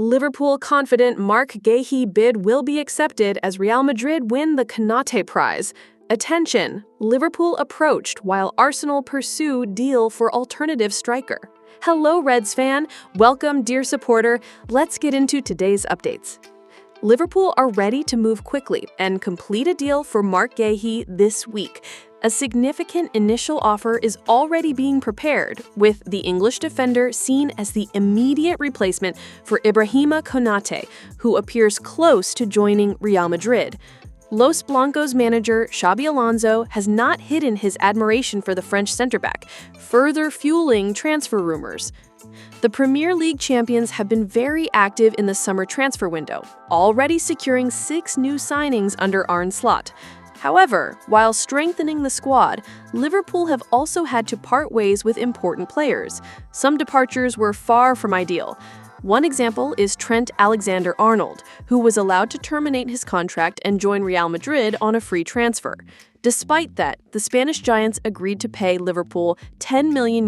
Liverpool confident Marc Guehi bid will be accepted as Real Madrid win the Konaté prize. Attention! Liverpool approached while Arsenal pursue deal for alternative striker. Hello, Reds fan. Welcome, dear supporter. Let's get into today's updates. Liverpool are ready to move quickly and complete a deal for Marc Guehi this week. A significant initial offer is already being prepared, with the English defender seen as the immediate replacement for Ibrahima Konaté, who appears close to joining Real Madrid. Los Blancos manager Xabi Alonso has not hidden his admiration for the French centre-back, further fueling transfer rumors. The Premier League champions have been very active in the summer transfer window, already securing 6 new signings under Arne Slot. However, while strengthening the squad, Liverpool have also had to part ways with important players. Some departures were far from ideal. One example is Konate Alexander-Arnold, who was allowed to terminate his contract and join Real Madrid on a free transfer. Despite that, the Spanish giants agreed to pay Liverpool €10 million,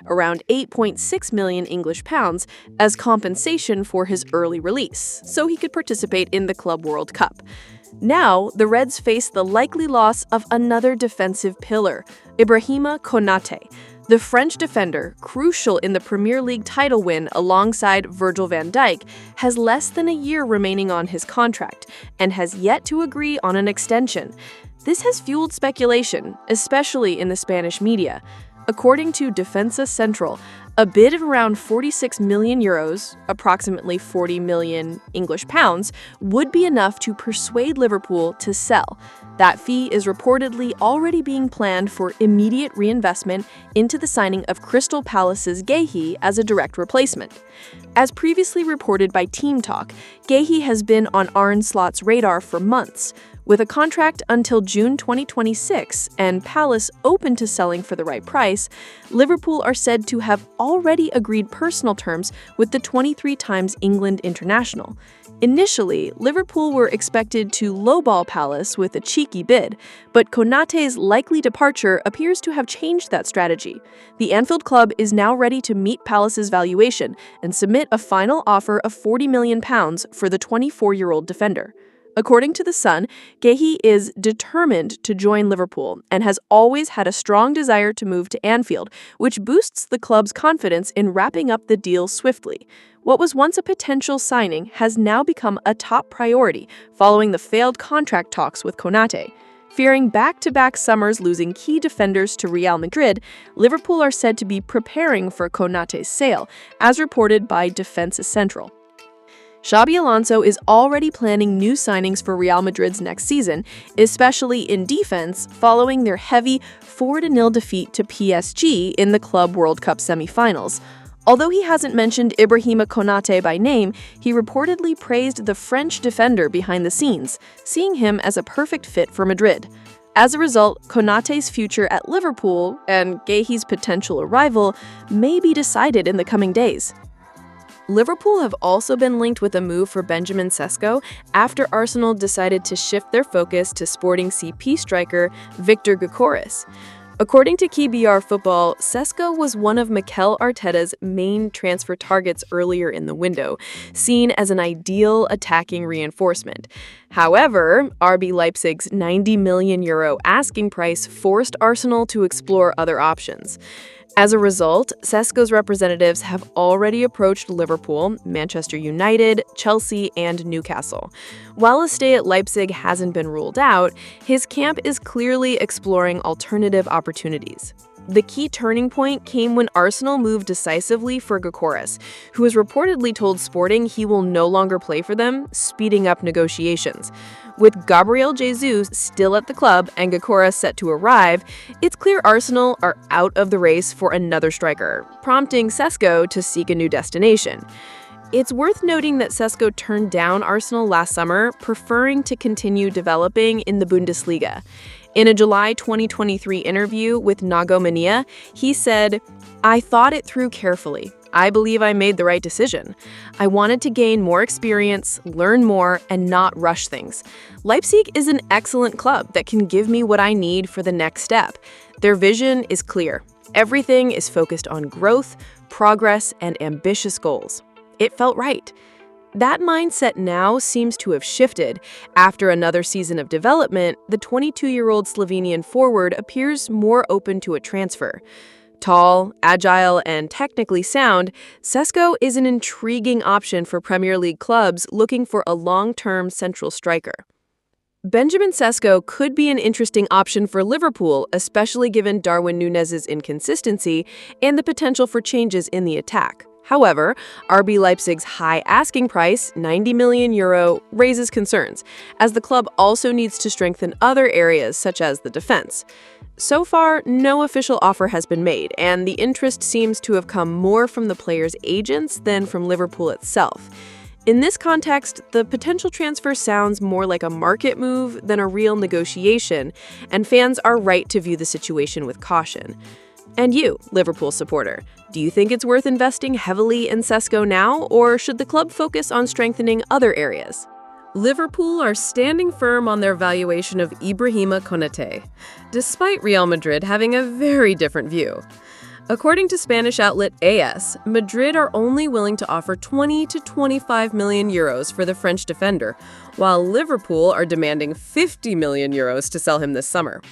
around 8.6 million English pounds, as compensation for his early release, so he could participate in the Club World Cup. Now, the Reds face the likely loss of another defensive pillar, Ibrahima Konaté. The French defender, crucial in the Premier League title win alongside Virgil van Dijk, has less than a year remaining on his contract and has yet to agree on an extension. This has fueled speculation, especially in the Spanish media. According to Defensa Central, a bid of around €46 million, approximately 40 million English pounds, would be enough to persuade Liverpool to sell. That fee is reportedly already being planned for immediate reinvestment into the signing of Crystal Palace's Guehi as a direct replacement. As previously reported by Team Talk, Guehi has been on Arne Slot's radar for months. With a contract until June 2026 and Palace open to selling for the right price, Liverpool are said to have already agreed personal terms with the 23-times England international. Initially, Liverpool were expected to lowball Palace with a cheeky bid, but Konaté's likely departure appears to have changed that strategy. The Anfield club is now ready to meet Palace's valuation and submit a final offer of £40 million for the 24-year-old defender. According to The Sun, Guehi is determined to join Liverpool and has always had a strong desire to move to Anfield, which boosts the club's confidence in wrapping up the deal swiftly. What was once a potential signing has now become a top priority following the failed contract talks with Konaté. Fearing back-to-back summers losing key defenders to Real Madrid, Liverpool are said to be preparing for Konaté's sale, as reported by Defensa Central. Xabi Alonso is already planning new signings for Real Madrid's next season, especially in defense, following their heavy 4-0 defeat to PSG in the Club World Cup semi-finals. Although he hasn't mentioned Ibrahima Konaté by name, he reportedly praised the French defender behind the scenes, seeing him as a perfect fit for Madrid. As a result, Konaté's future at Liverpool and Guehi's potential arrival may be decided in the coming days. Liverpool have also been linked with a move for Benjamin Sesko after Arsenal decided to shift their focus to Sporting CP striker Victor Gyökeres. According to KBR Football, Sesko was one of Mikel Arteta's main transfer targets earlier in the window, seen as an ideal attacking reinforcement. However, RB Leipzig's €90 million asking price forced Arsenal to explore other options. As a result, Sesko's representatives have already approached Liverpool, Manchester United, Chelsea, and Newcastle. While a stay at Leipzig hasn't been ruled out, his camp is clearly exploring alternative opportunities. The key turning point came when Arsenal moved decisively for Gyökeres, who has reportedly told Sporting he will no longer play for them, speeding up negotiations. With Gabriel Jesus still at the club and Gyökeres set to arrive, it's clear Arsenal are out of the race for another striker, prompting Sesko to seek a new destination. It's worth noting that Sesko turned down Arsenal last summer, preferring to continue developing in the Bundesliga. In a July 2023 interview with Nago Mania, he said, "I thought it through carefully. I believe I made the right decision. I wanted to gain more experience, learn more, and not rush things. Leipzig is an excellent club that can give me what I need for the next step. Their vision is clear. Everything is focused on growth, progress, and ambitious goals. It felt right." That mindset now seems to have shifted. After another season of development, the 22-year-old Slovenian forward appears more open to a transfer. Tall, agile, and technically sound, Sesko is an intriguing option for Premier League clubs looking for a long-term central striker. Benjamin Sesko could be an interesting option for Liverpool, especially given Darwin Núñez's inconsistency and the potential for changes in the attack. However, RB Leipzig's high asking price, €90 million, raises concerns, as the club also needs to strengthen other areas such as the defense. So far, no official offer has been made, and the interest seems to have come more from the players' agents than from Liverpool itself. In this context, the potential transfer sounds more like a market move than a real negotiation, and fans are right to view the situation with caution. And you, Liverpool supporter, do you think it's worth investing heavily in Sesko now, or should the club focus on strengthening other areas? Liverpool are standing firm on their valuation of Ibrahima Konaté, despite Real Madrid having a very different view. According to Spanish outlet AS, Madrid are only willing to offer 20 to 25 million euros for the French defender, while Liverpool are demanding 50 million euros to sell him this summer.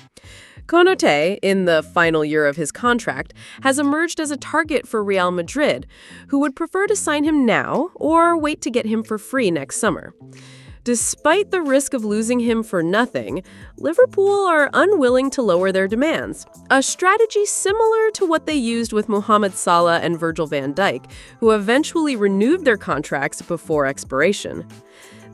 Konaté, in the final year of his contract, has emerged as a target for Real Madrid, who would prefer to sign him now or wait to get him for free next summer. Despite the risk of losing him for nothing, Liverpool are unwilling to lower their demands, a strategy similar to what they used with Mohamed Salah and Virgil van Dijk, who eventually renewed their contracts before expiration.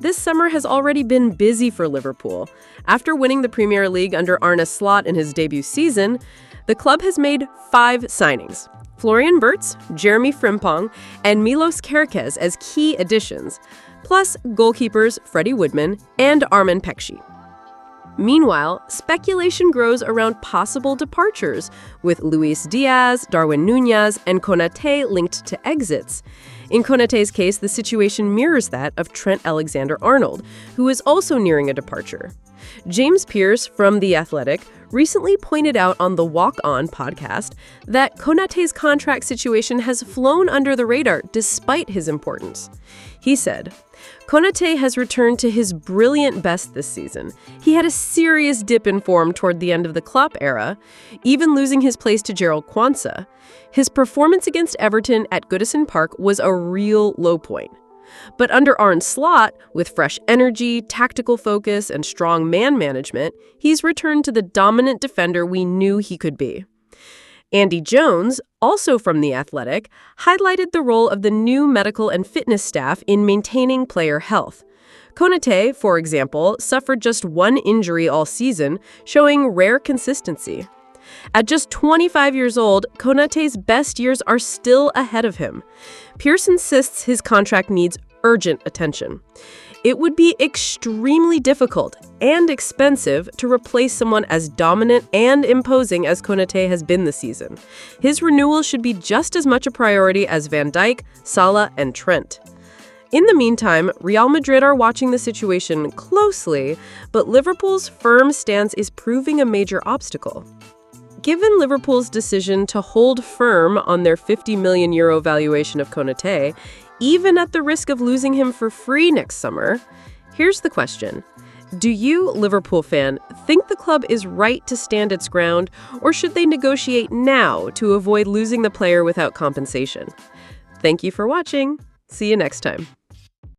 This summer has already been busy for Liverpool. After winning the Premier League under Arne Slot in his debut season, the club has made 5 signings: Florian Wirtz, Jeremy Frimpong, and Milos Kerkez as key additions, plus goalkeepers Freddie Woodman and Armin Pekshi. Meanwhile, speculation grows around possible departures, with Luis Diaz, Darwin Núñez, and Konaté linked to exits. In Konaté's case, the situation mirrors that of Trent Alexander-Arnold, who is also nearing a departure. James Pearce from The Athletic recently pointed out on the Walk On podcast that Konaté's contract situation has flown under the radar despite his importance. He said, "Konaté has returned to his brilliant best this season. He had a serious dip in form toward the end of the Klopp era, even losing his place to Gerald Quansah. His performance against Everton at Goodison Park was a real low point. But under Arne Slot, with fresh energy, tactical focus, and strong man management, he's returned to the dominant defender we knew he could be." Andy Jones, also from The Athletic, highlighted the role of the new medical and fitness staff in maintaining player health. Konaté, for example, suffered just 1 injury all season, showing rare consistency. At just 25 years old, Konaté's best years are still ahead of him. Pearce insists his contract needs urgent attention. It would be extremely difficult and expensive to replace someone as dominant and imposing as Konaté has been this season. His renewal should be just as much a priority as Van Dijk, Salah, and Trent. In the meantime, Real Madrid are watching the situation closely, but Liverpool's firm stance is proving a major obstacle. Given Liverpool's decision to hold firm on their €50 million valuation of Konaté, even at the risk of losing him for free next summer, here's the question. Do you, Liverpool fan, think the club is right to stand its ground, or should they negotiate now to avoid losing the player without compensation? Thank you for watching. See you next time.